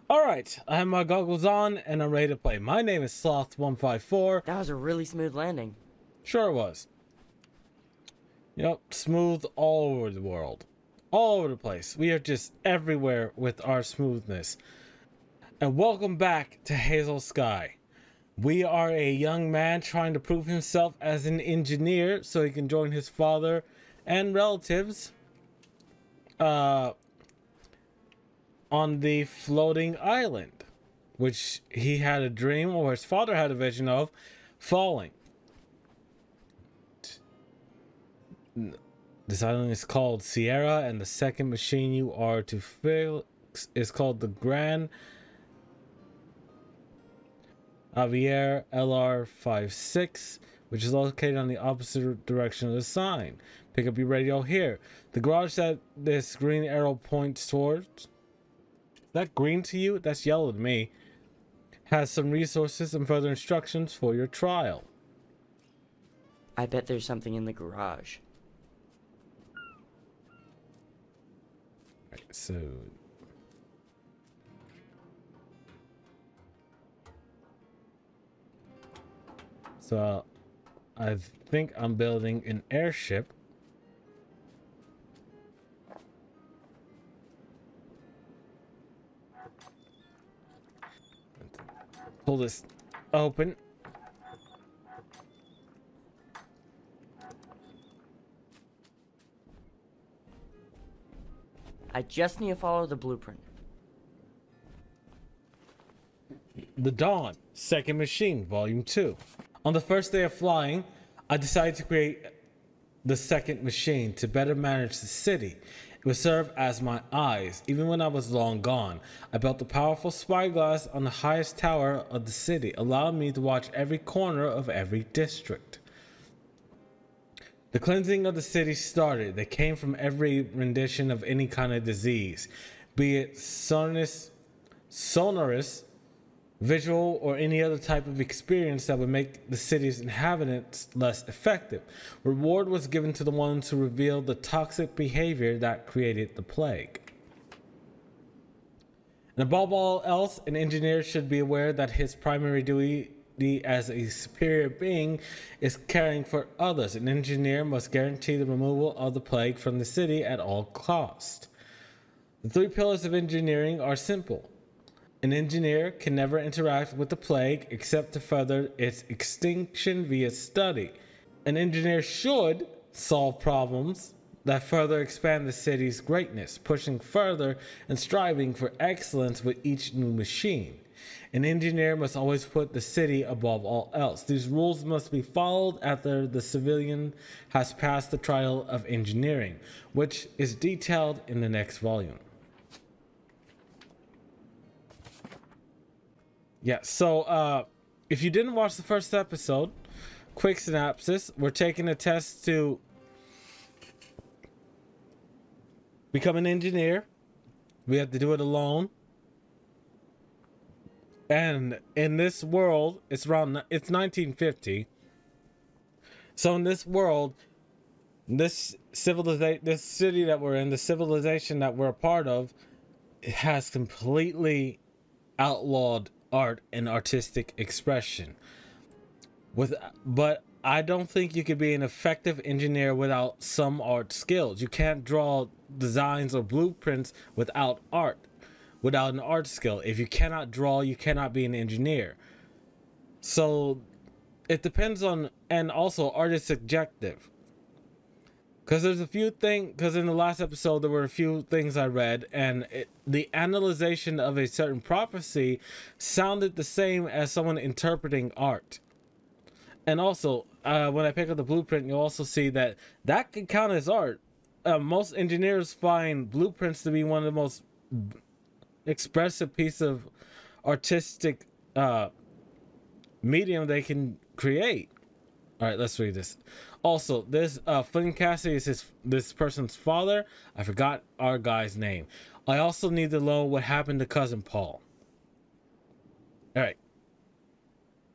Alright, I have my goggles on and I'm ready to play. My name is Sloth154. That was a really smooth landing. Sure it was. Yep, smooth all over the world. All over the place. We are just everywhere with our smoothness. And welcome back to Hazel Sky. We are a young man trying to prove himself as an engineer so he can join his father and relatives on the floating island, which he had a dream, or his father had a vision of, falling. This island is called Sierra, and the second machine you are to fix is called the Grand Javier LR56, which is located on the opposite direction of the sign. Pick up your radio here. The garage that this green arrow points towards, that green to you? That's yellow to me. Has some resources and further instructions for your trial. I bet there's something in the garage. Right, so I think I'm building an airship. Pull this open. I just need to follow the blueprint. The Dawn, Second Machine, Volume 2. On the first day of flying, I decided to create the second machine to better manage the city. It would serve as my eyes, even when I was long gone. I built a powerful spyglass on the highest tower of the city, allowing me to watch every corner of every district. The cleansing of the city started. They came from every rendition of any kind of disease, be it sonorous, visual, or any other type of experience that would make the city's inhabitants less effective. Reward was given to the ones who revealed the toxic behavior that created the plague. And above all else, an engineer should be aware that his primary duty as a superior being is caring for others. An engineer must guarantee the removal of the plague from the city at all cost. The three pillars of engineering are simple. An engineer can never interact with the plague except to further its extinction via study. An engineer should solve problems that further expand the city's greatness, pushing further and striving for excellence with each new machine. An engineer must always put the city above all else. These rules must be followed after the civilian has passed the trial of engineering, which is detailed in the next volume. Yeah, so if you didn't watch the first episode, quick synopsis, we're taking a test to become an engineer. We have to do it alone. And in this world, it's 1950. So in this world, this city that we're in, the civilization that we're a part of, it has completely outlawed art and artistic expression. But I don't think you could be an effective engineer without some art skills. You can't draw designs or blueprints without art. Without an art skill. If you cannot draw, you cannot be an engineer. So it depends on, and also art is subjective. Because there's a few things, because in the last episode there were a few things I read, and the analyzation of a certain prophecy sounded the same as someone interpreting art. And also, when I pick up the blueprint, you'll also see that that can count as art. Most engineers find blueprints to be one of the most expressive piece of artistic medium they can create. All right, let's read this. Also, this Flynn Cassidy is this person's father. I forgot our guy's name. I also need to know what happened to cousin Paul. All right,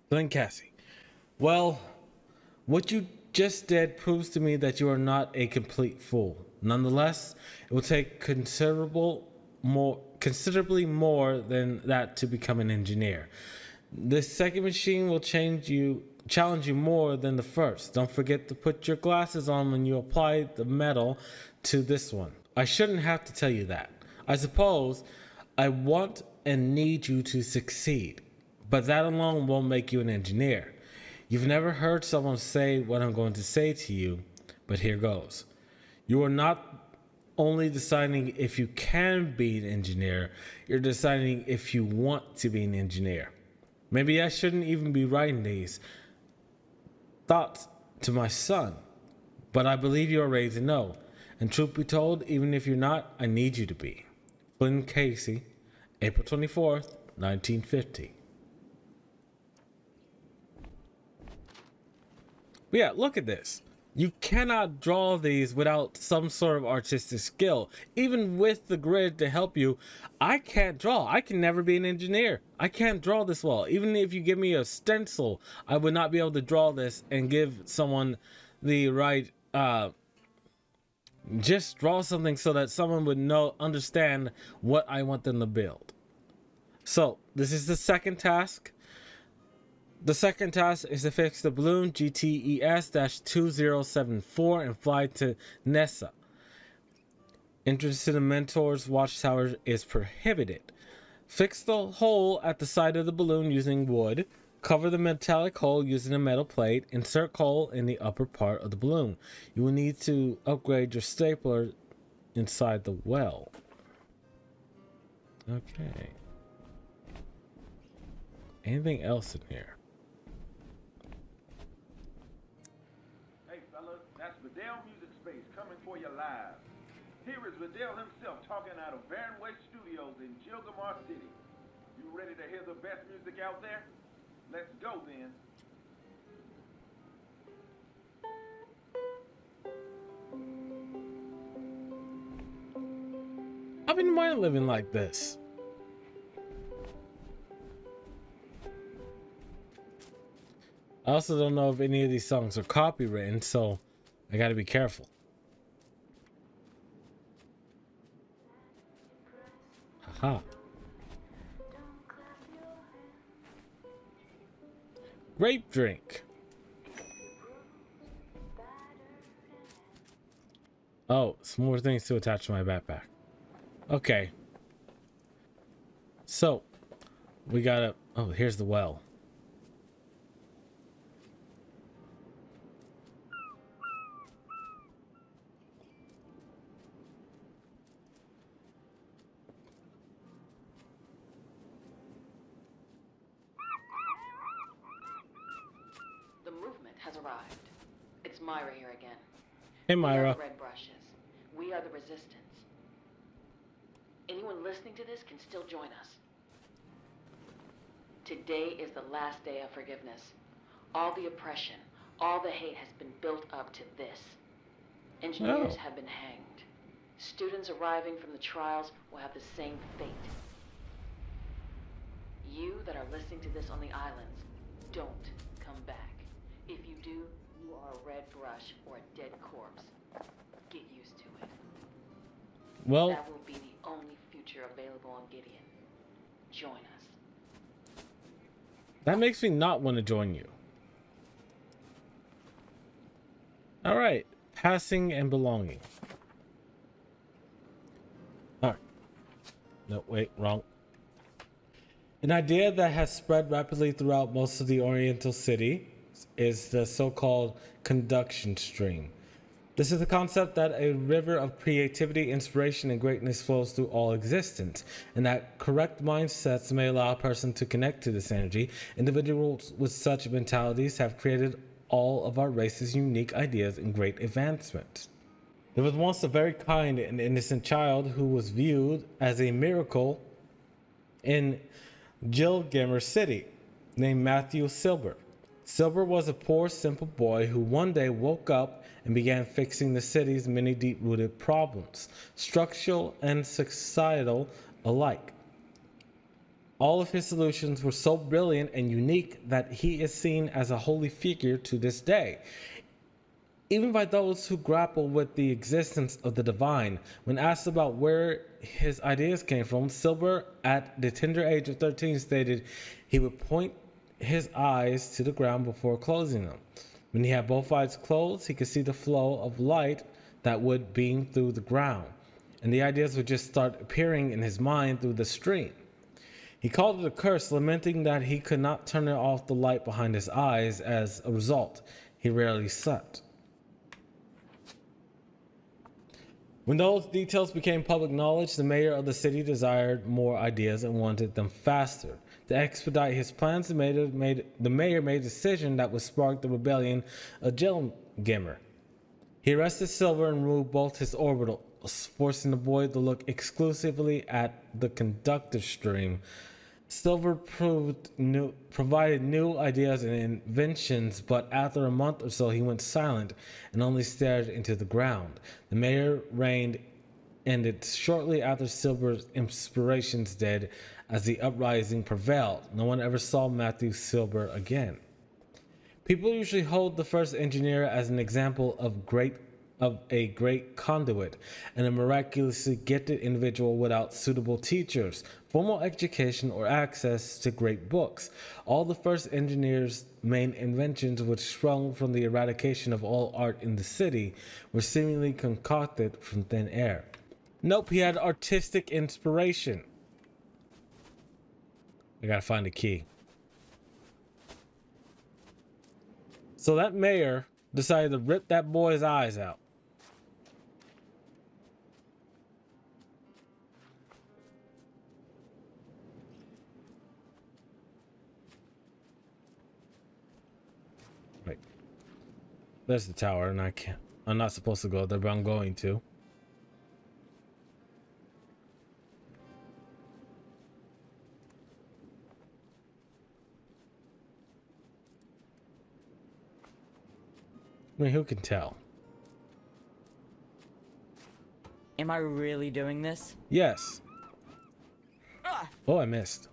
Flynn Cassidy. Well, what you just did proves to me that you are not a complete fool. Nonetheless, it will take considerably more than that to become an engineer. This second machine will challenge you more than the first. Don't forget to put your glasses on when you apply the metal to this one. I shouldn't have to tell you that. I suppose I want and need you to succeed, but that alone won't make you an engineer. You've never heard someone say what I'm going to say to you, but here goes. You are not only deciding if you can be an engineer, you're deciding if you want to be an engineer. Maybe I shouldn't even be writing these thoughts to my son, but I believe you are ready to know. And truth be told, even if you're not, I need you to be. Flynn Casey, April 24th, 1950. But yeah, look at this. You cannot draw these without some sort of artistic skill. Even with the grid to help you, I can't draw. I can never be an engineer. I can't draw this well. Even if you give me a stencil, I would not be able to draw this and give someone the right, just draw something so that someone would understand what I want them to build. So this is the second task. The second task is to fix the balloon GTES-2074 and fly to Nessa. Entrance to the Mentor's watchtower is prohibited. Fix the hole at the side of the balloon using wood. Cover the metallic hole using a metal plate. Insert coal in the upper part of the balloon. You will need to upgrade your stapler inside the well. Okay. Anything else in here? That's Vidal Music Space coming for you live. Here is Vidal himself talking out of Baron West Studios in Gilgamar City. You ready to hear the best music out there? Let's go then. I wouldn't mind living like this. I also don't know if any of these songs are copywritten, so I gotta be careful. Haha. Grape drink. Oh, some more things to attach to my backpack. Okay. So, we gotta... Oh, here's the well. Has arrived. It's Myra here again. Hey, Myra. We are the Red Brushes. We are the Resistance. Anyone listening to this can still join us. Today is the last day of forgiveness. All the oppression, all the hate has been built up to this. Engineers have been hanged. Students arriving from the trials will have the same fate. You that are listening to this on the islands, don't come back. If you do, you are a red brush or a dead corpse. Get used to it. Well, that will be the only future available on Gideon. Join us. That makes me not want to join you. All right, passing and belonging. All right. No, wait, wrong. An idea that has spread rapidly throughout most of the Oriental city is the so-called conduction stream. This is the concept that a river of creativity, inspiration, and greatness flows through all existence, and that correct mindsets may allow a person to connect to this energy. Individuals with such mentalities have created all of our race's unique ideas and great advancement. There was once a very kind and innocent child who was viewed as a miracle in Gilgamesh City, named Matthew Silver. Silver was a poor, simple boy who one day woke up and began fixing the city's many deep-rooted problems, structural and societal alike. All of his solutions were so brilliant and unique that he is seen as a holy figure to this day. even by those who grapple with the existence of the divine. When asked about where his ideas came from, Silver, at the tender age of 13, stated he would point his eyes to the ground before closing them. When he had both eyes closed, he could see the flow of light that would beam through the ground, and the ideas would just start appearing in his mind through the stream. He called it a curse, lamenting that he could not turn off the light behind his eyes. As a result, he rarely slept. When those details became public knowledge, the mayor of the city desired more ideas and wanted them faster. To expedite his plans, the mayor made a decision that would spark the rebellion of Gilgamer. He arrested Silver and removed both his orbitals, forcing the boy to look exclusively at the conductor stream. Silver provided new ideas and inventions, but after a month or so he went silent and only stared into the ground. The mayor reign ended shortly after Silver's inspirations did, as the uprising prevailed. No one ever saw Matthew Silver again. People usually hold the first engineer as an example of a great conduit and a miraculously gifted individual without suitable teachers, formal education, or access to great books. All the first engineers' main inventions, which sprung from the eradication of all art in the city, were seemingly concocted from thin air. Nope, he had artistic inspiration. I gotta find the key. So that mayor decided to rip that boy's eyes out. Right. There's the tower, and I'm not supposed to go there, but I'm going to. I mean, who can tell? Am I really doing this? Yes. Oh, I missed.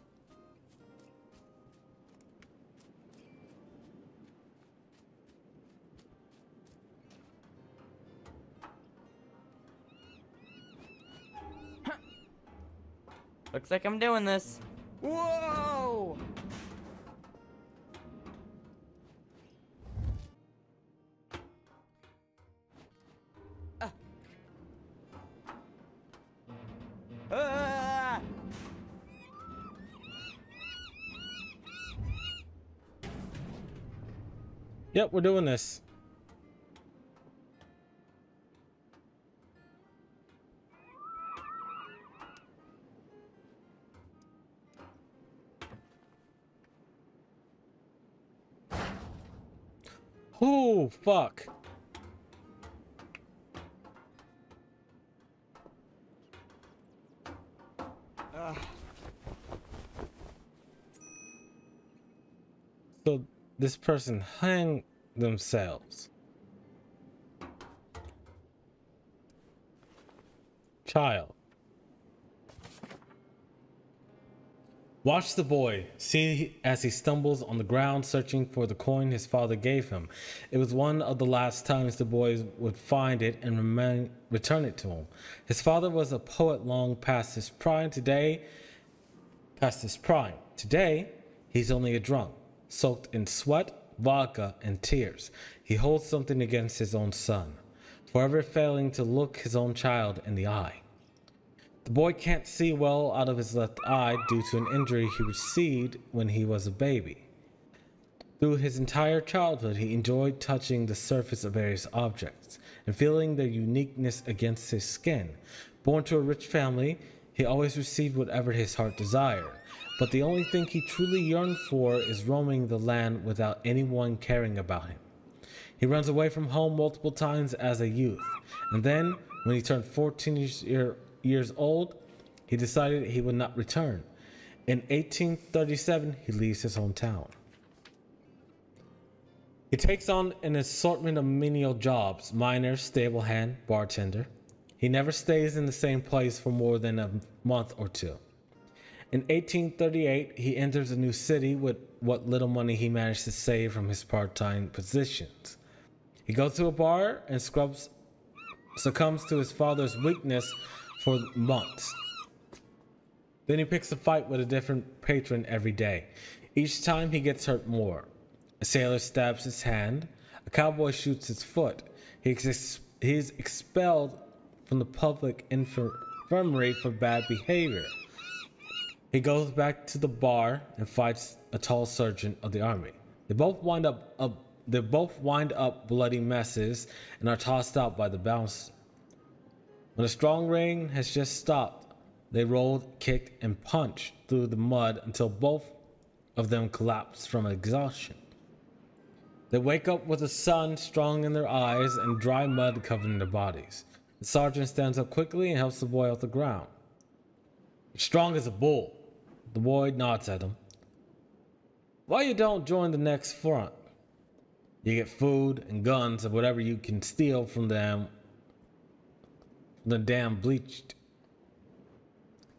Looks like I'm doing this. Whoa! Ah! Yep, we're doing this. Oh, fuck. So this person hung themselves. Child. Watch the boy, see as he stumbles on the ground searching for the coin his father gave him. It was one of the last times the boy would find it and return it to him. His father was a poet long past his prime. Today, he's only a drunk, soaked in sweat, vodka, and tears. He holds something against his own son, forever failing to look his own child in the eye. The boy can't see well out of his left eye due to an injury he received when he was a baby. Through his entire childhood, he enjoyed touching the surface of various objects and feeling their uniqueness against his skin. Born to a rich family, he always received whatever his heart desired. But the only thing he truly yearned for is roaming the land without anyone caring about him. He runs away from home multiple times as a youth, and then, when he turned 14 years old, he decided he would not return. In 1837, he leaves his hometown. He takes on an assortment of menial jobs: miner, stable hand, bartender. He never stays in the same place for more than a month or two. In 1838, he enters a new city with what little money he managed to save from his part-time positions. He goes to a bar and succumbs to his father's weakness for months. Then he picks a fight with a different patron every day. Each time he gets hurt more. A sailor stabs his hand. A cowboy shoots his foot. He's expelled from the public infirmary for bad behavior. He goes back to the bar and fights a tall sergeant of the army. They both wind up bloody messes and are tossed out by the bouncer. When a strong rain has just stopped, they rolled, kicked, and punched through the mud until both of them collapse from exhaustion. They wake up with the sun strong in their eyes and dry mud covering their bodies. The sergeant stands up quickly and helps the boy off the ground. "You're strong as a bull." The boy nods at him. "Why you don't join the next front? You get food and guns and whatever you can steal from them. The damn bleached."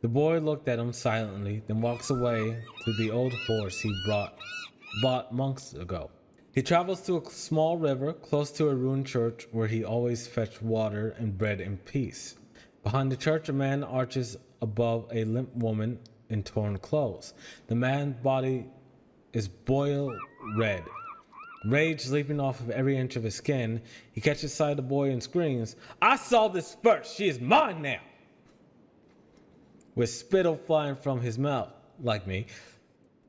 The boy looked at him silently, then walks away to the old horse he bought months ago. He travels to a small river close to a ruined church where he always fetched water and bread in peace. Behind the church, a man arches above a limp woman in torn clothes. The man's body is boiled red, rage leaping off of every inch of his skin. He catches sight of the boy and screams, "I saw this first! She is mine now!" With spittle flying from his mouth, like me.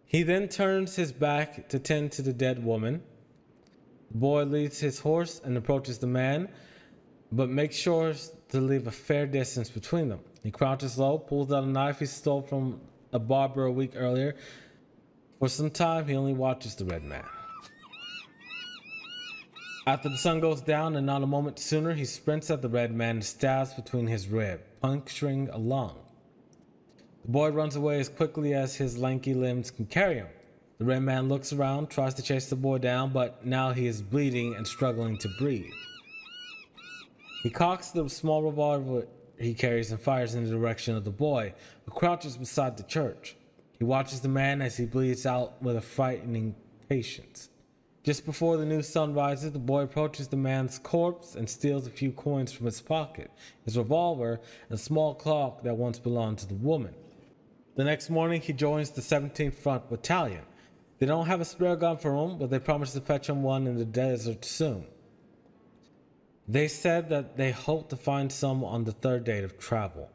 He then turns his back to tend to the dead woman. The boy leads his horse and approaches the man, but makes sure to leave a fair distance between them. He crouches low, pulls out a knife he stole from a barber a week earlier. For some time, he only watches the red man. After the sun goes down, and not a moment sooner, he sprints at the red man and stabs between his rib, puncturing a lung. The boy runs away as quickly as his lanky limbs can carry him. The red man looks around, tries to chase the boy down, but now he is bleeding and struggling to breathe. He cocks the small revolver he carries and fires in the direction of the boy, who crouches beside the church. He watches the man as he bleeds out with a frightening patience. Just before the new sun rises, the boy approaches the man's corpse and steals a few coins from his pocket, his revolver, and a small clock that once belonged to the woman. The next morning, he joins the 17th Front Battalion. They don't have a spare gun for him, but they promise to fetch him one in the desert soon. They said that they hope to find some on the third day of travel.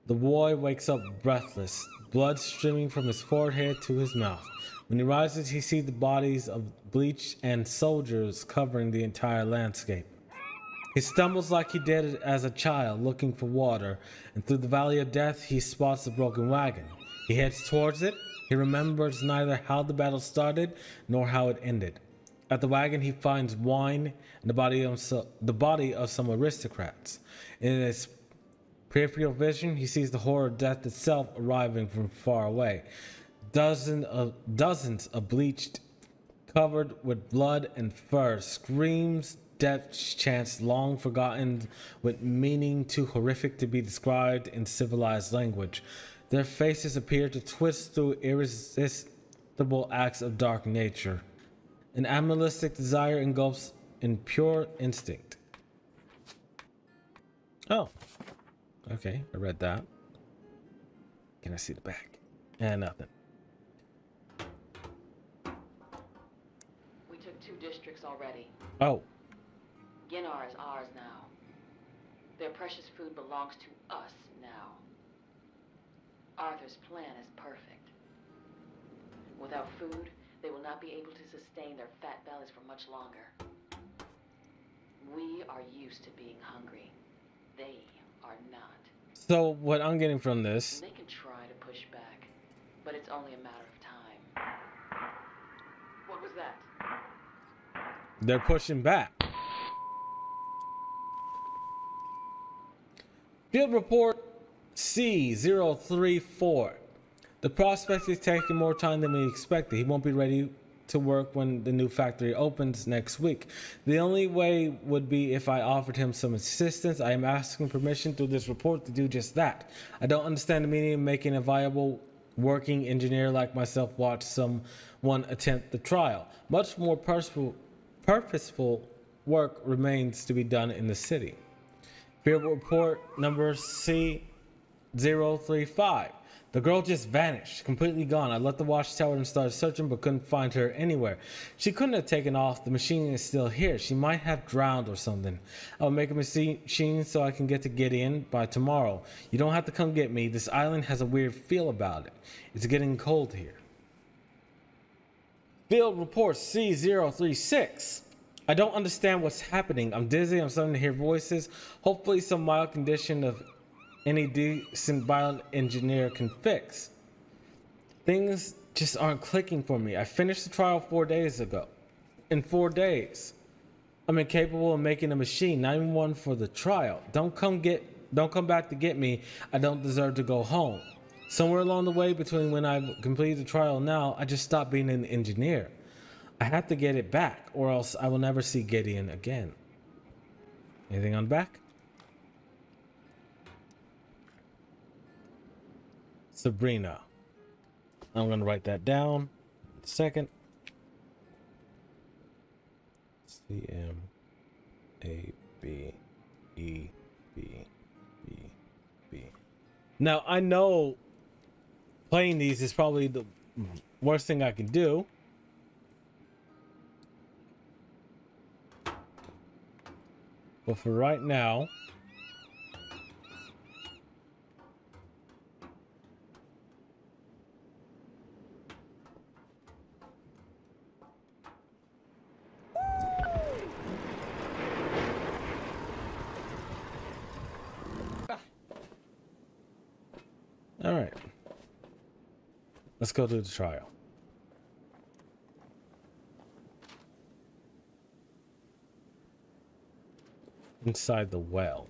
The boy wakes up breathless, blood streaming from his forehead to his mouth. When he rises, he sees the bodies of bleached and soldiers covering the entire landscape. He stumbles like he did as a child, looking for water, and through the valley of death, he spots a broken wagon. He heads towards it. He remembers neither how the battle started nor how it ended. At the wagon, he finds wine and the body of some aristocrats. In his peripheral vision, he sees the horror of death itself arriving from far away. Dozens of bleached, covered with blood and fur, screams, death chants long forgotten, with meaning too horrific to be described in civilized language. Their faces appear to twist through irresistible acts of dark nature. An animalistic desire engulfs in pure instinct. Oh, okay, I read that. Can I see the back? Nothing. We took 2 districts already. Oh. Ginnar is ours now. Their precious food belongs to us now. Arthur's plan is perfect. Without food, they will not be able to sustain their fat bellies for much longer. We are used to being hungry. They are not. So what I'm getting from this... They can try to push back, but it's only a matter of time. What was that? They're pushing back. Field report C034. The prospect is taking more time than we expected. He won't be ready to work when the new factory opens next week. The only way would be if I offered him some assistance. I am asking permission through this report to do just that. I don't understand the meaning of making a viable working engineer like myself watch someone attempt the trial. Much more purposeful work remains to be done in the city. Field report number C035. The girl just vanished, completely gone. I let the watchtower and started searching, but couldn't find her anywhere. She couldn't have taken off. The machine is still here. She might have drowned or something. I'll make a machine so I can get to Gideon by tomorrow. You don't have to come get me. This island has a weird feel about it. It's getting cold here. Field report C036. I don't understand what's happening. I'm dizzy. I'm starting to hear voices. Hopefully some mild condition of any decent bioengineer can fix. Things just aren't clicking for me. I finished the trial 4 days ago. In 4 days. I'm incapable of making a machine, not even one for the trial. Don't come back to get me. I don't deserve to go home. Somewhere along the way between when I completed the trial and now, I just stopped being an engineer. I have to get it back, or else I will never see Gideon again. Anything on the back? Sabrina. I'm going to write that down. Second. C-M-A-B-E-B-B-B. Now, I know playing these is probably the worst thing I can do. But for right now, all right, let's go to the trial. Inside the well.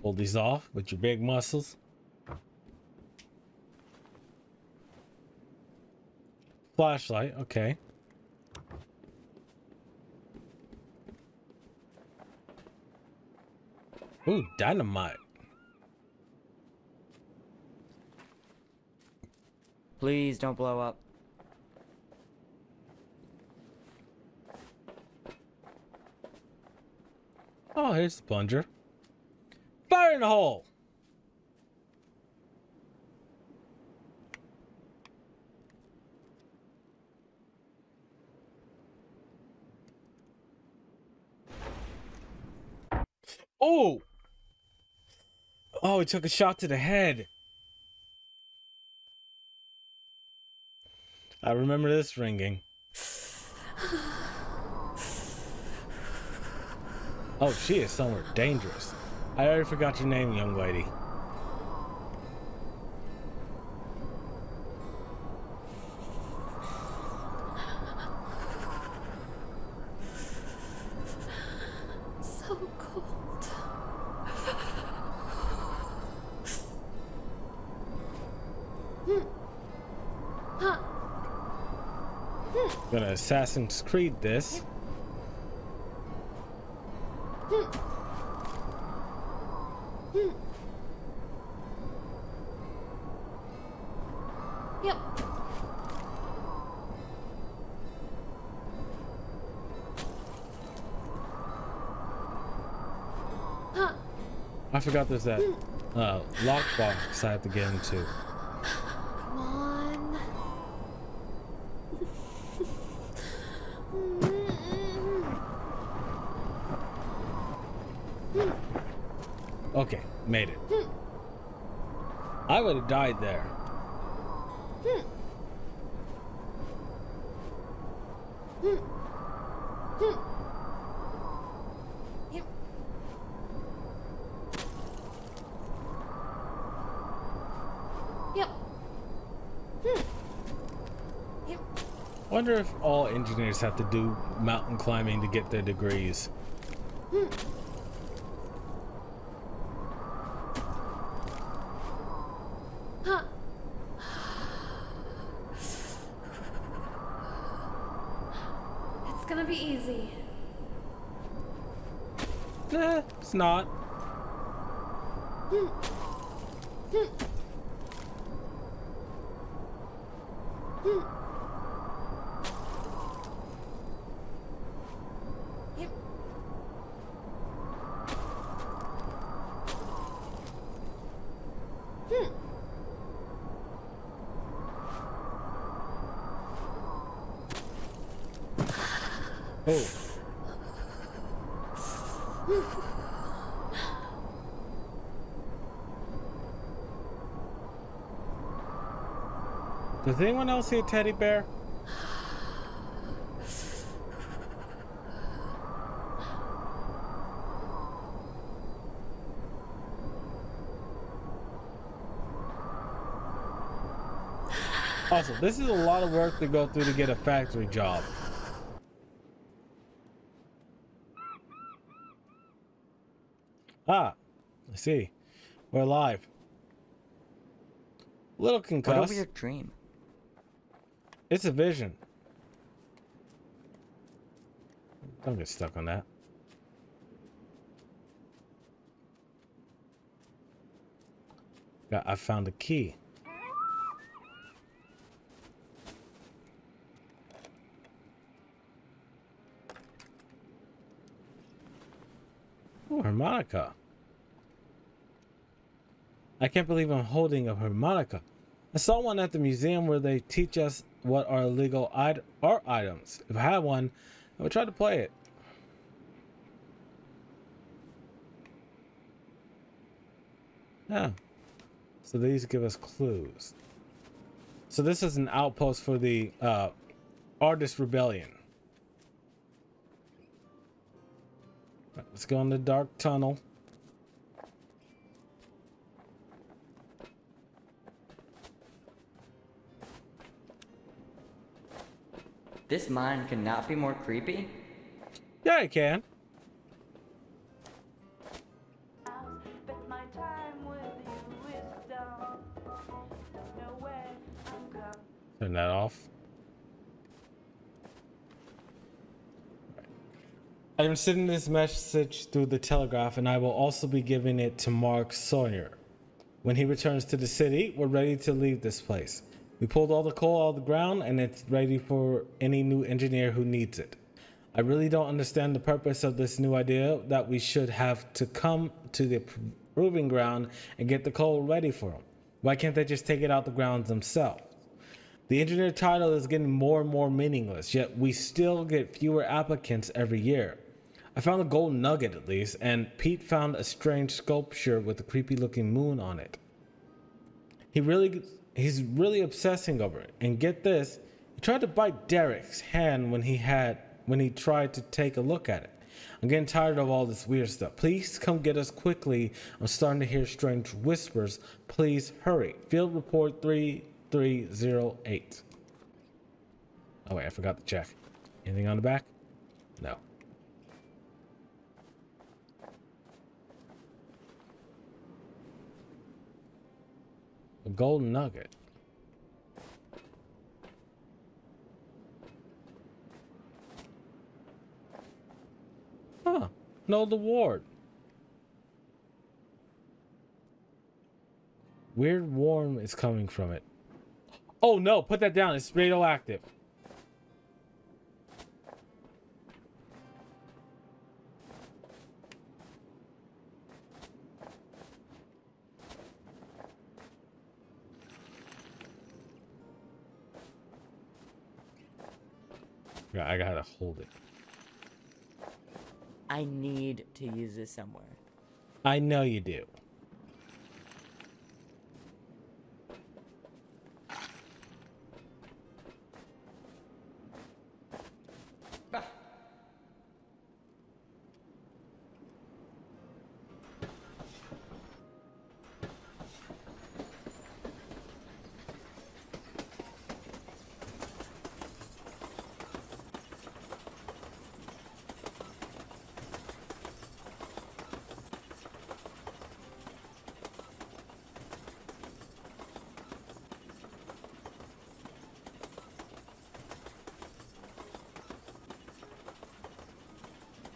Pull these off with your big muscles. Flashlight, okay. Ooh, dynamite. Please don't blow up. Oh, here's the plunger. Fire in the hole. Oh! Oh, he took a shot to the head. I remember this ringing. Oh, she is somewhere dangerous. I already forgot your name, young lady. So cold. Gonna Assassin's Creed this. Yep. I forgot there's that lockbox I have to get into. Come on. Okay, made it. I would have died there. Yep. Yep. Yep. Wonder if all engineers have to do mountain climbing to get their degrees. easy. Nah, it's not. Yep. Oh. Does anyone else see a teddy bear? Also, this is a lot of work to go through to get a factory job. Ah, I see. We're alive. Little What a concussed. weird dream. It's a vision. Don't get stuck on that. Yeah, I found a key. Oh, harmonica. I can't believe I'm holding a harmonica. I saw one at the museum where they teach us what are illegal art items. If I had one, I would try to play it. Yeah. So these give us clues. So this is an outpost for the Artist Rebellion. Right, let's go in the dark tunnel. This mine cannot be more creepy. Yeah, I can. But my time with you is done. Don't know where I'm gone. Turn that off. I am sending this message through the telegraph, and I will also be giving it to Mark Sawyer. When he returns to the city, we're ready to leave this place. We pulled all the coal out of the ground, and it's ready for any new engineer who needs it. I really don't understand the purpose of this new idea that we should have to come to the proving ground and get the coal ready for them. Why can't they just take it out the ground themselves? The engineer title is getting more and more meaningless, yet we still get fewer applicants every year. I found a gold nugget at least, and Pete found a strange sculpture with a creepy looking moon on it. He's really obsessing over it. And get this, he tried to bite Derek's hand when he tried to take a look at it. I'm getting tired of all this weird stuff. Please come get us quickly. I'm starting to hear strange whispers. Please hurry. Field report 3308. Oh wait, I forgot to check. Anything on the back? No. A golden nugget. Huh. No award. Weird warm is coming from it. Oh no, put that down. It's radioactive. Yeah, I gotta hold it. I need to use this somewhere. I know you do.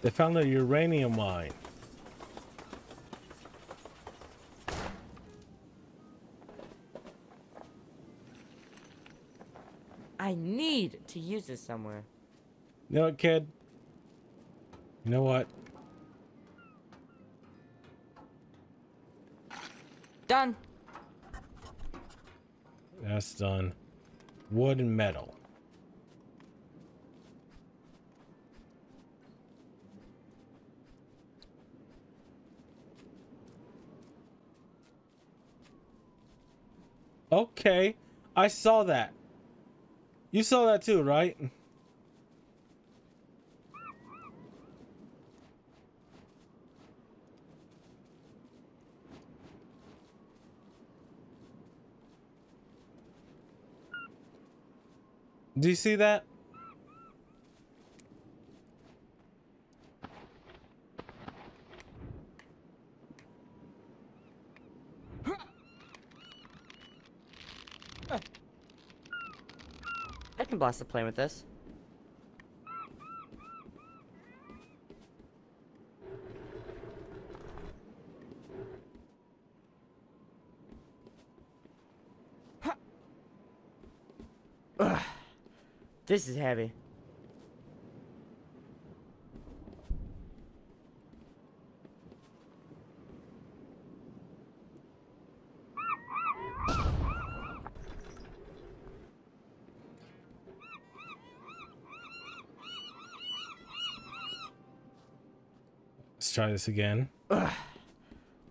They found a uranium mine. I need to use this somewhere. You know what, kid? You know what? Done. That's done. Wood and metal. Okay, I saw that. You saw that too, right? Do you see that? I can blast the plane with this. Ugh. This is heavy. Let's try this again. Ugh.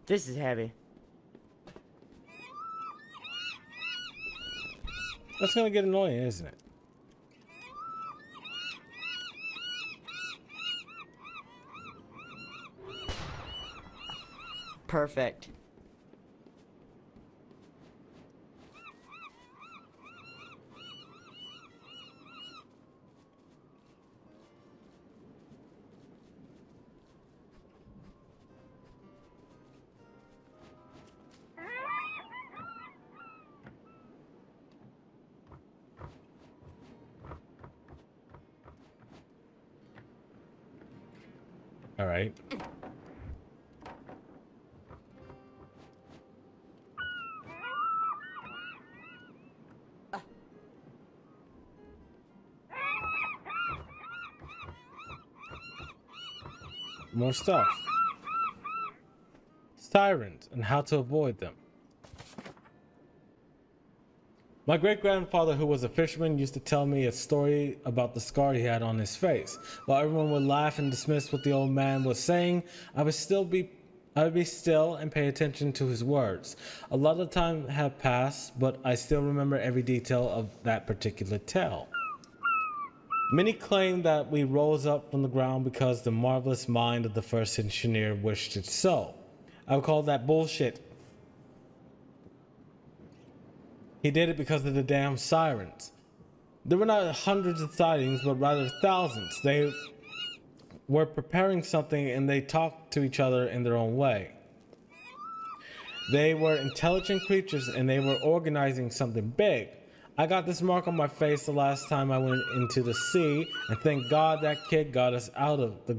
This is heavy. That's gonna get annoying, isn't it? Perfect. All right. More stuff. Sirens and how to avoid them. My great-grandfather, who was a fisherman, used to tell me a story about the scar he had on his face. While everyone would laugh and dismiss what the old man was saying, I would be still and pay attention to his words. A lot of time had passed, but I still remember every detail of that particular tale. Many claim that we rose up from the ground because the marvelous mind of the first engineer wished it so. I would call that bullshit. He did it because of the damn sirens. There were not hundreds of sightings, but rather thousands. They were preparing something and they talked to each other in their own way. They were intelligent creatures and they were organizing something big. I got this mark on my face the last time I went into the sea, and thank God that kid got us out of the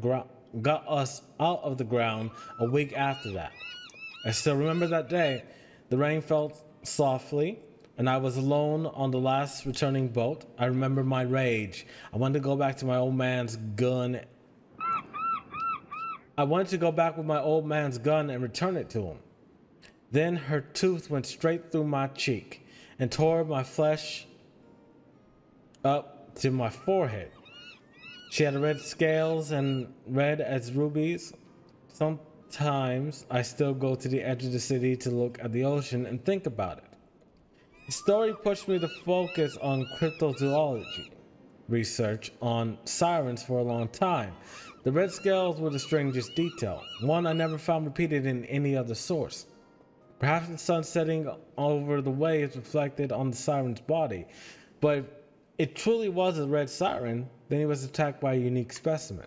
ground a week after that. I still remember that day. The rain fell softly, and I was alone on the last returning boat. I remember my rage. I wanted to go back to my old man's gun. I wanted to go back with my old man's gun and return it to him. Then her tooth went straight through my cheek and tore my flesh up to my forehead. She had red scales and red as rubies. Sometimes I still go to the edge of the city to look at the ocean and think about it. The story pushed me to focus on cryptozoology research on sirens for a long time. The red scales were the strangest detail, one I never found repeated in any other source. Perhaps the sun setting over the waves reflected on the siren's body, but if it truly was a red siren, then he was attacked by a unique specimen.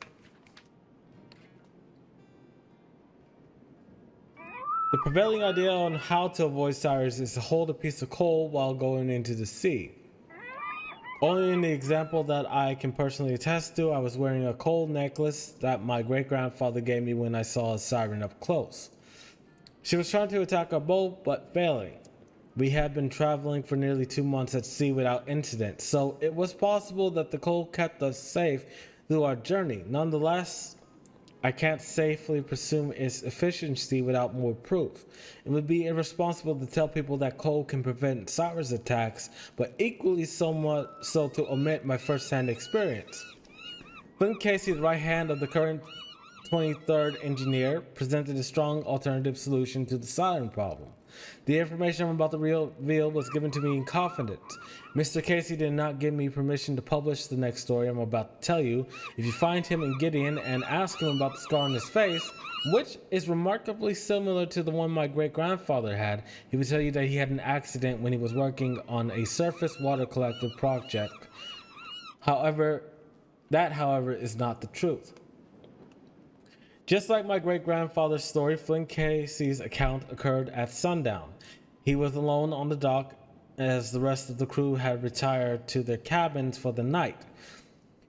The prevailing idea on how to avoid sirens is to hold a piece of coal while going into the sea. Only in the example that I can personally attest to, I was wearing a coal necklace that my great-grandfather gave me when I saw a siren up close. She was trying to attack our boat, but failing. We had been traveling for nearly 2 months at sea without incident, so it was possible that the coal kept us safe through our journey. Nonetheless, I can't safely presume its efficiency without more proof. It would be irresponsible to tell people that coal can prevent sirens attacks, but equally somewhat so to omit my first-hand experience. Flynn Casey, the right hand of the current 23rd engineer, presented a strong alternative solution to the siren problem. The information I'm about to reveal was given to me in confidence. Mr. Casey did not give me permission to publish the next story I'm about to tell you. If you find him in Gideon and ask him about the scar on his face, which is remarkably similar to the one my great-grandfather had, he will tell you that he had an accident when he was working on a surface water collector project. However, is not the truth. Just like my great-grandfather's story, Flynn Casey's account occurred at sundown. He was alone on the dock as the rest of the crew had retired to their cabins for the night.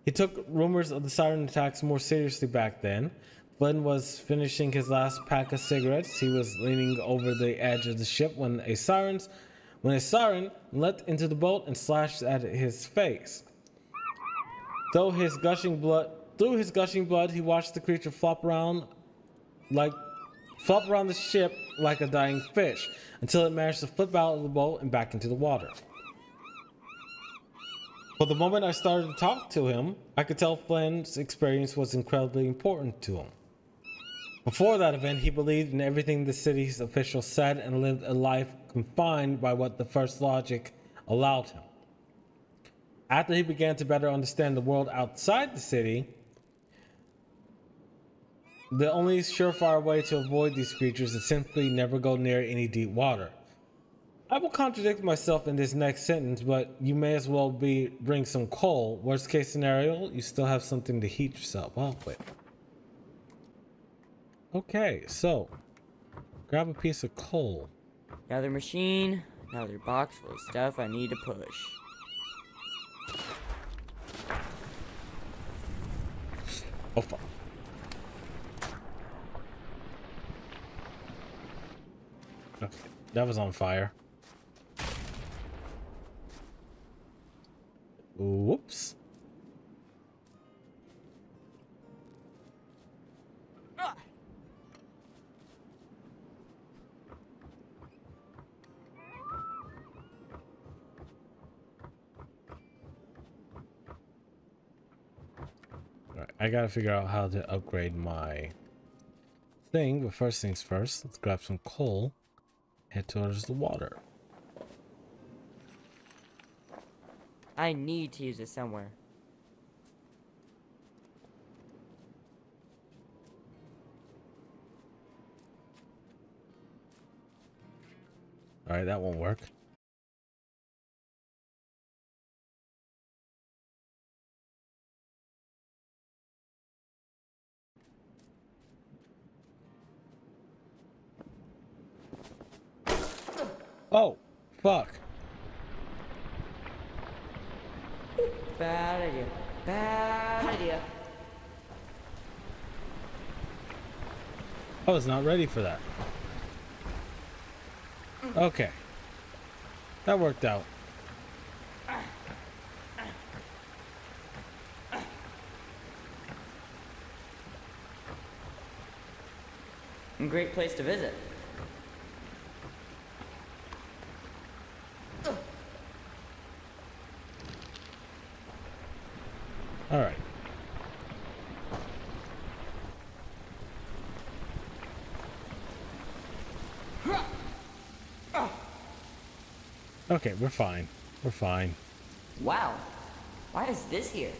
He took rumors of the siren attacks more seriously back then. Flynn was finishing his last pack of cigarettes. He was leaning over the edge of the ship when a siren leapt into the boat and slashed at his face. Through his gushing blood, he watched the creature flop around the ship like a dying fish until it managed to flip out of the boat and back into the water. For the moment I started to talk to him, I could tell Flynn's experience was incredibly important to him. Before that event, he believed in everything the city's officials said and lived a life confined by what the first logic allowed him. After he began to better understand the world outside the city, the only surefire way to avoid these creatures is simply never go near any deep water. I will contradict myself in this next sentence, but you may as well bring some coal. Worst case scenario, you still have something to heat yourself up with. Okay, so grab a piece of coal. Another machine, another box full of stuff I need to push. Oh fuck. Okay, that was on fire. Whoops. Alright, I gotta figure out how to upgrade my thing, but first things first, let's grab some coal. Head towards the water. I need to use it somewhere. Alright, that won't work. Oh, fuck. Bad idea. Bad idea. I was not ready for that. Okay. That worked out. A great place to visit. All right. Okay, we're fine. We're fine. Wow. Why is this here?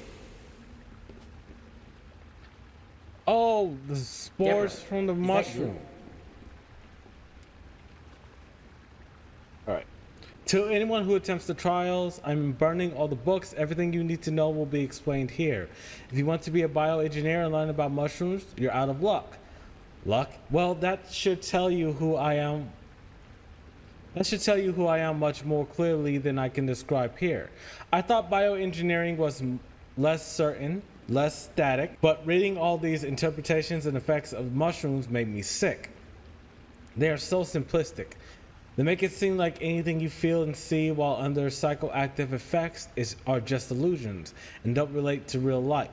Oh, the spores Deborah, from the is that mushroom. you? All right. To anyone who attempts the trials, I'm burning all the books. Everything you need to know will be explained here. If you want to be a bioengineer and learn about mushrooms, you're out of luck. Luck? Well, that should tell you who I am. That should tell you who I am much more clearly than I can describe here. I thought bioengineering was less certain, less static, but reading all these interpretations and effects of mushrooms made me sick. They are so simplistic. They make it seem like anything you feel and see while under psychoactive effects are just illusions and don't relate to real life.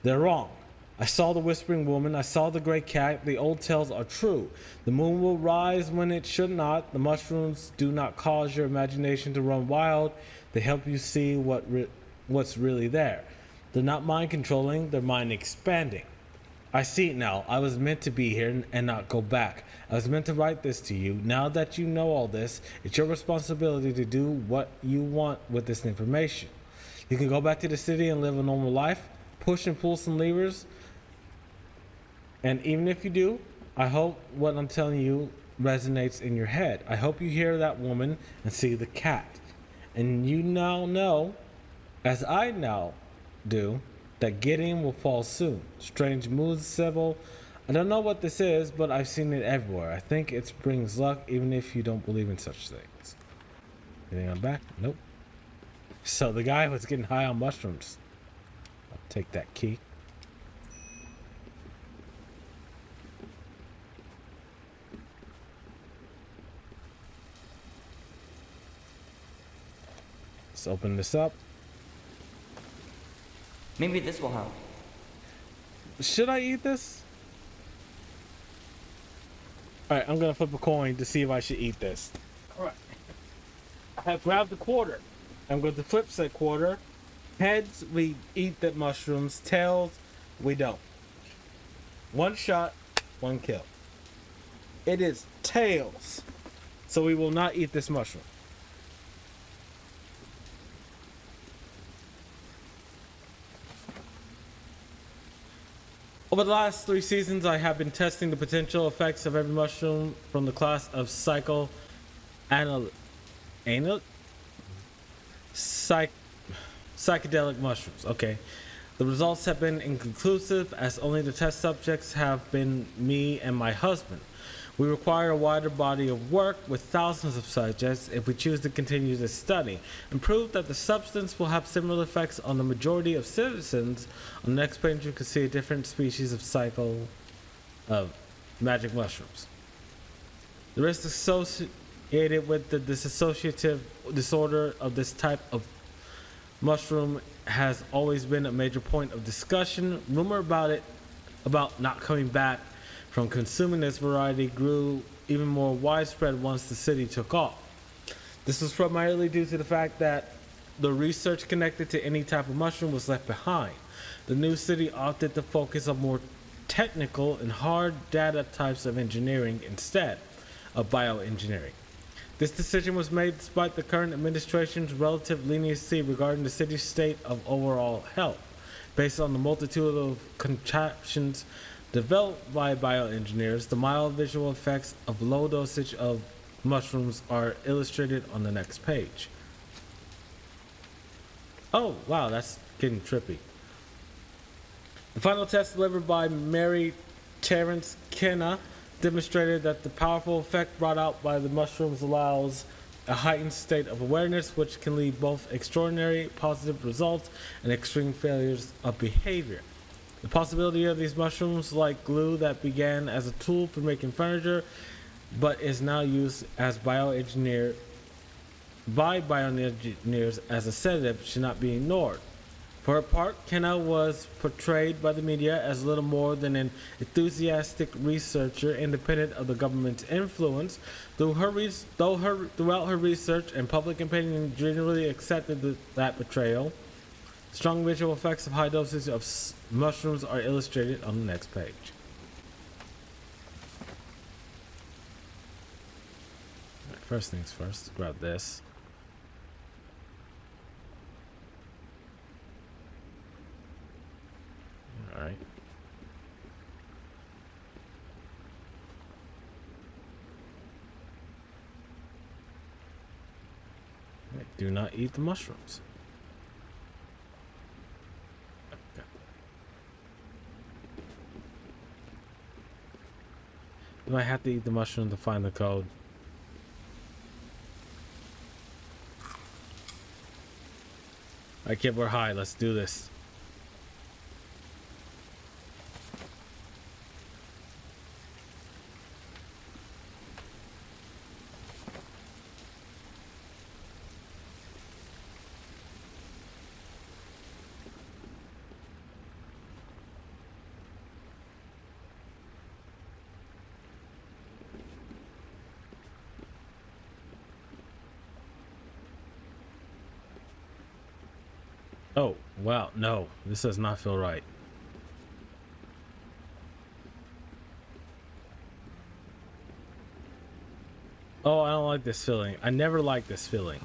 They're wrong. I saw the whispering woman, I saw the gray cat, the old tales are true. The moon will rise when it should not. The mushrooms do not cause your imagination to run wild. They help you see what's really there. They're not mind controlling, they're mind expanding. I see it now. I was meant to be here and not go back. I was meant to write this to you. Now that you know all this, it's your responsibility to do what you want with this information. You can go back to the city and live a normal life, push and pull some levers. And even if you do, I hope what I'm telling you resonates in your head. I hope you hear that woman and see the cat. And you now know, as I now do, that Gideon will fall soon. Strange moods, Sybil. I don't know what this is, but I've seen it everywhere. I think it brings luck, even if you don't believe in such things. Anything on back? Nope. So the guy was getting high on mushrooms. I'll take that key. Let's open this up. Maybe this will help. Should I eat this? Alright, I'm gonna flip a coin to see if I should eat this. Alright. I have grabbed the quarter. I'm going to flip said quarter. Heads, we eat the mushrooms. Tails, we don't. One shot, one kill. It is tails. So we will not eat this mushroom. Over the last 3 seasons, I have been testing the potential effects of every mushroom from the class of psychedelic mushrooms. Okay. The results have been inconclusive, as only the test subjects have been me and my husband. We require a wider body of work with thousands of subjects if we choose to continue this study and prove that the substance will have similar effects on the majority of citizens. On the next page, you can see a different species of magic mushrooms. The risk associated with the dissociative disorder of this type of mushroom has always been a major point of discussion. Rumor about not coming back from consuming this variety grew even more widespread once the city took off. This was primarily due to the fact that the research connected to any type of mushroom was left behind. The new city opted to focus on more technical and hard data types of engineering instead of bioengineering. This decision was made despite the current administration's relative leniency regarding the city's state of overall health, based on the multitude of contraptions developed by bioengineers. The mild visual effects of low dosage of mushrooms are illustrated on the next page. Oh, wow, that's getting trippy. The final test delivered by Mary Terence Kenna demonstrated that the powerful effect brought out by the mushrooms allows a heightened state of awareness, which can lead both extraordinary positive results and extreme failures of behavior. The possibility of these mushrooms, like glue that began as a tool for making furniture, but is now used as bioengineers as a sedative, should not be ignored. For her part, Kenna was portrayed by the media as little more than an enthusiastic researcher independent of the government's influence. Throughout her research and public opinion generally accepted that portrayal. Strong visual effects of high doses of mushrooms are illustrated on the next page. Right, first things first, grab this. Alright. Do not eat the mushrooms. Do I have to eat the mushroom to find the code? Alright, kid, we're high. Let's do this. Oh, wow. No, this does not feel right. Oh, I don't like this feeling. I never liked this feeling.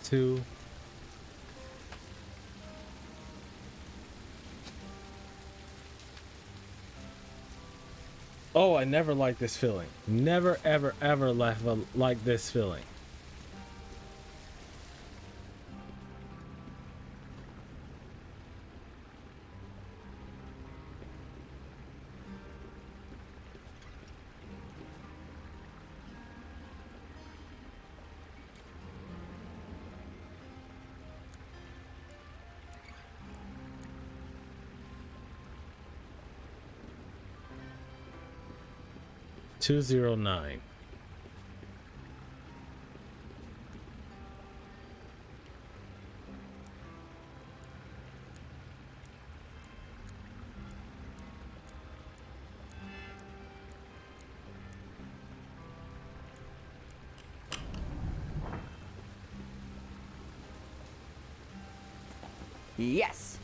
Two. Oh, I never liked this feeling. Never, ever, ever like this feeling. $209. Yes!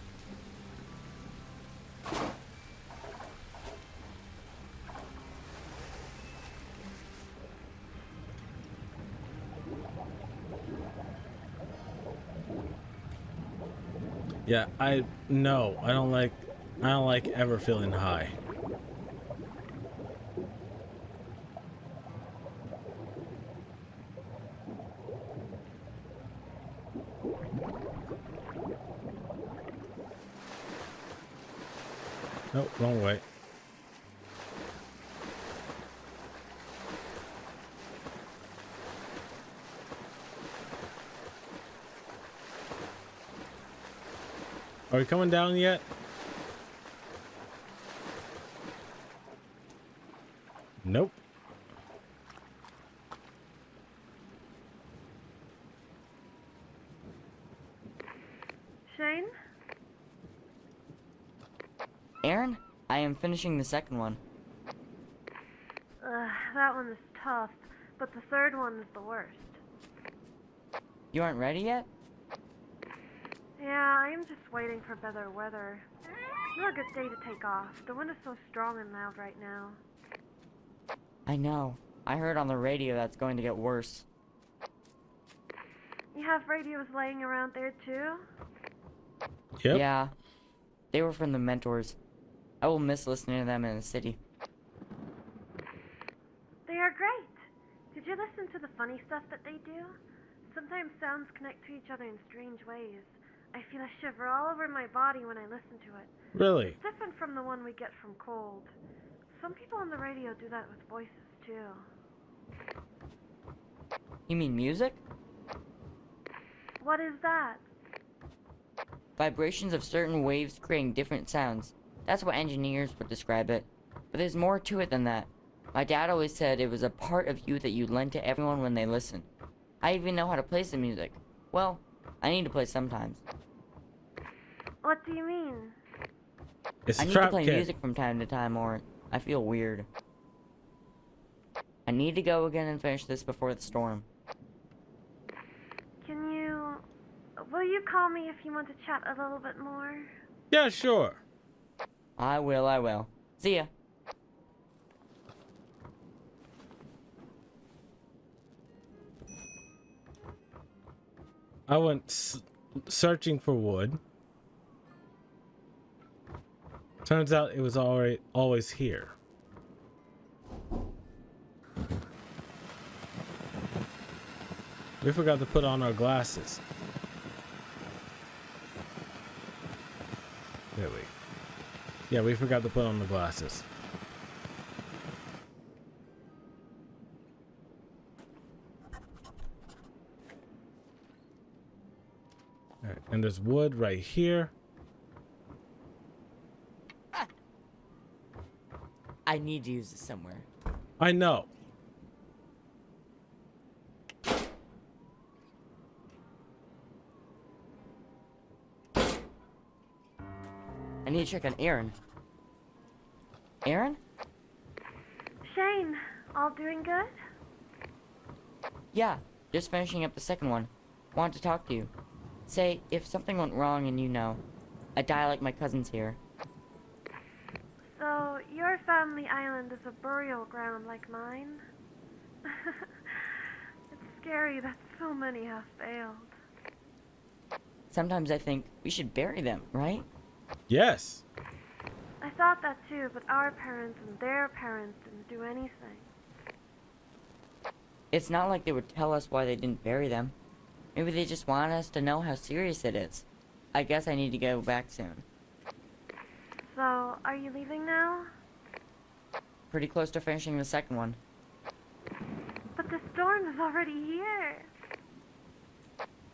Yeah, I don't like ever feeling high. Nope, wrong way. Are we coming down yet? Nope. Shane? Aaron, I am finishing the second one. That one is tough, but the third one is the worst. You aren't ready yet? Yeah, I am just waiting for better weather. Not a good day to take off. The wind is so strong and loud right now. I know. I heard on the radio that's going to get worse. You have radios laying around there too? Yep. Yeah. They were from the mentors. I will miss listening to them in the city. They are great. Did you listen to the funny stuff that they do? Sometimes sounds connect to each other in strange ways. I feel a shiver all over my body when I listen to it. Really? It's different from the one we get from Cold. Some people on the radio do that with voices too. You mean music? What is that? Vibrations of certain waves creating different sounds. That's what engineers would describe it. But there's more to it than that. My dad always said it was a part of you that you lent to everyone when they listen. I even know how to play some music. Well, I need to play sometimes. What do you mean? It's I a need to trap play kid. music from time to time or I feel weird. I need to go again and finish this before the storm. Will you call me if you want to chat a little bit more? Yeah, sure. I will. See ya. I went searching for wood. Turns out it was always here. We forgot to put on our glasses. Yeah, we forgot to put on the glasses. All right, and there's wood right here. I need to use this somewhere. I know. I need to check on Aaron. Aaron? Shane, all doing good? Yeah, just finishing up the second one. Want to talk to you. Say, if something went wrong and you know, I'd die like my cousins here. So, your family island is a burial ground like mine? It's scary that so many have failed. Sometimes I think we should bury them, right? Yes. I thought that too, but our parents and their parents didn't do anything. It's not like they would tell us why they didn't bury them. Maybe they just want us to know how serious it is. I guess I need to go back soon. So, are you leaving now? Pretty close to finishing the second one. But the storm is already here.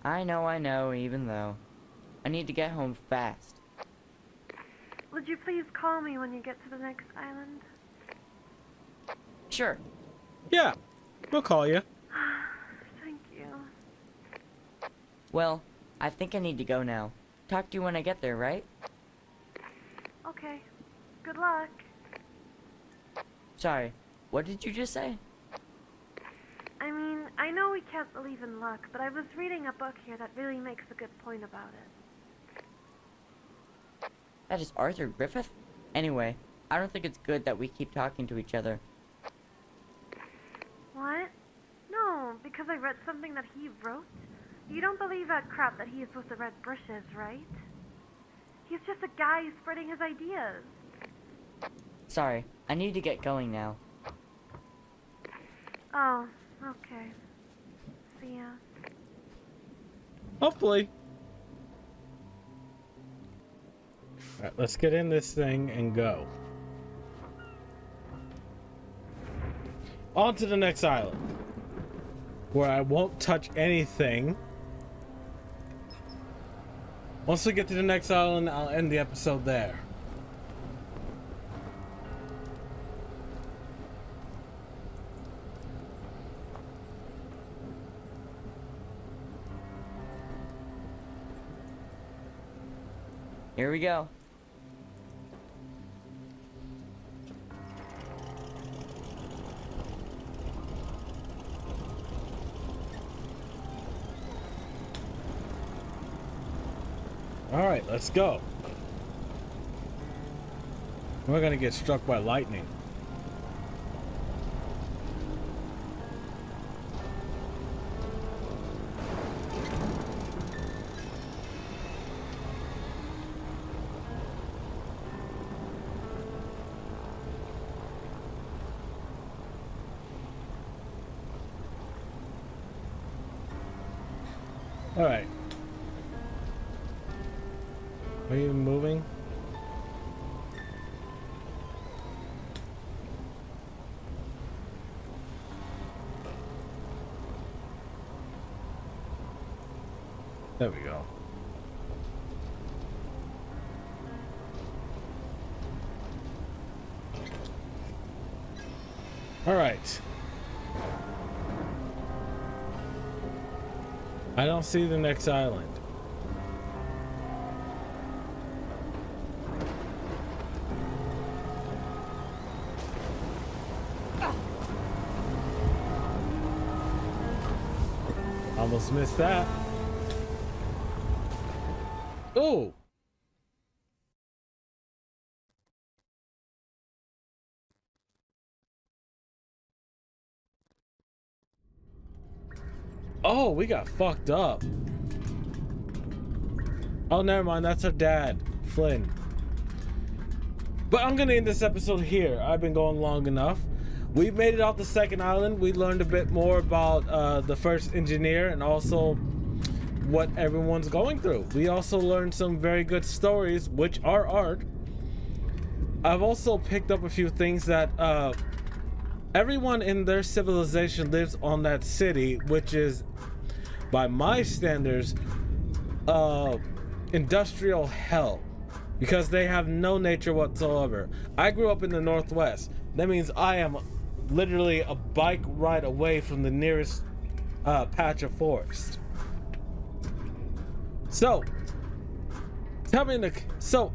I know, even though. I need to get home fast. Would you please call me when you get to the next island? Sure. Yeah, we'll call you. Thank you. Well, I think I need to go now. Talk to you when I get there, right? Okay. Good luck. Sorry, what did you just say? I mean, I know we can't believe in luck, but I was reading a book here that really makes a good point about it. That is Arthur Griffith? Anyway, I don't think it's good that we keep talking to each other. What? No, because I read something that he wrote? You don't believe that crap that he is with the red bushes, right? He's just a guy spreading his ideas. Sorry, I need to get going now. Oh, okay. See ya. Hopefully. Alright, let's get in this thing and go. On to the next island, where I won't touch anything. Once we get to the next island, I'll end the episode there. Here we go. Alright, let's go. We're gonna get struck by lightning. Alright. Are you moving? There we go. All right. I don't see the next island. Almost missed that. Oh! Oh, we got fucked up. Oh, never mind. That's her dad, Flynn. But I'm gonna end this episode here. I've been going long enough. We made it off the second island. We learned a bit more about the first engineer and also what everyone's going through. We also learned some very good stories, which are art. I've also picked up a few things that everyone in their civilization lives on that city, which is, by my standards, industrial hell, because they have no nature whatsoever. I grew up in the Northwest. That means I am literally a bike ride away from the nearest patch of forest. So tell me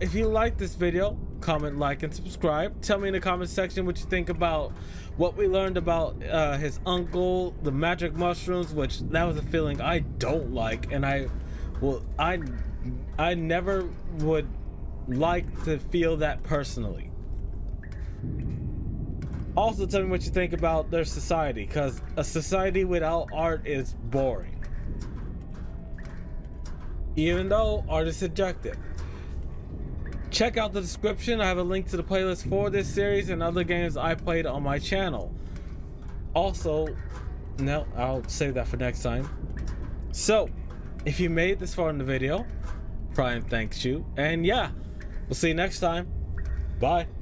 if you like this video, comment, like, and subscribe. Tell me in the comment section what you think about what we learned about his uncle, the magic mushrooms, which that was a feeling I don't like, and I never would like to feel that personally. Also tell me what you think about their society, because a society without art is boring. Even though art is subjective. Check out the description. I have a link to the playlist for this series and other games I played on my channel. Also, no, I'll save that for next time. So, if you made it this far in the video, Brian thanks you. And yeah, we'll see you next time. Bye.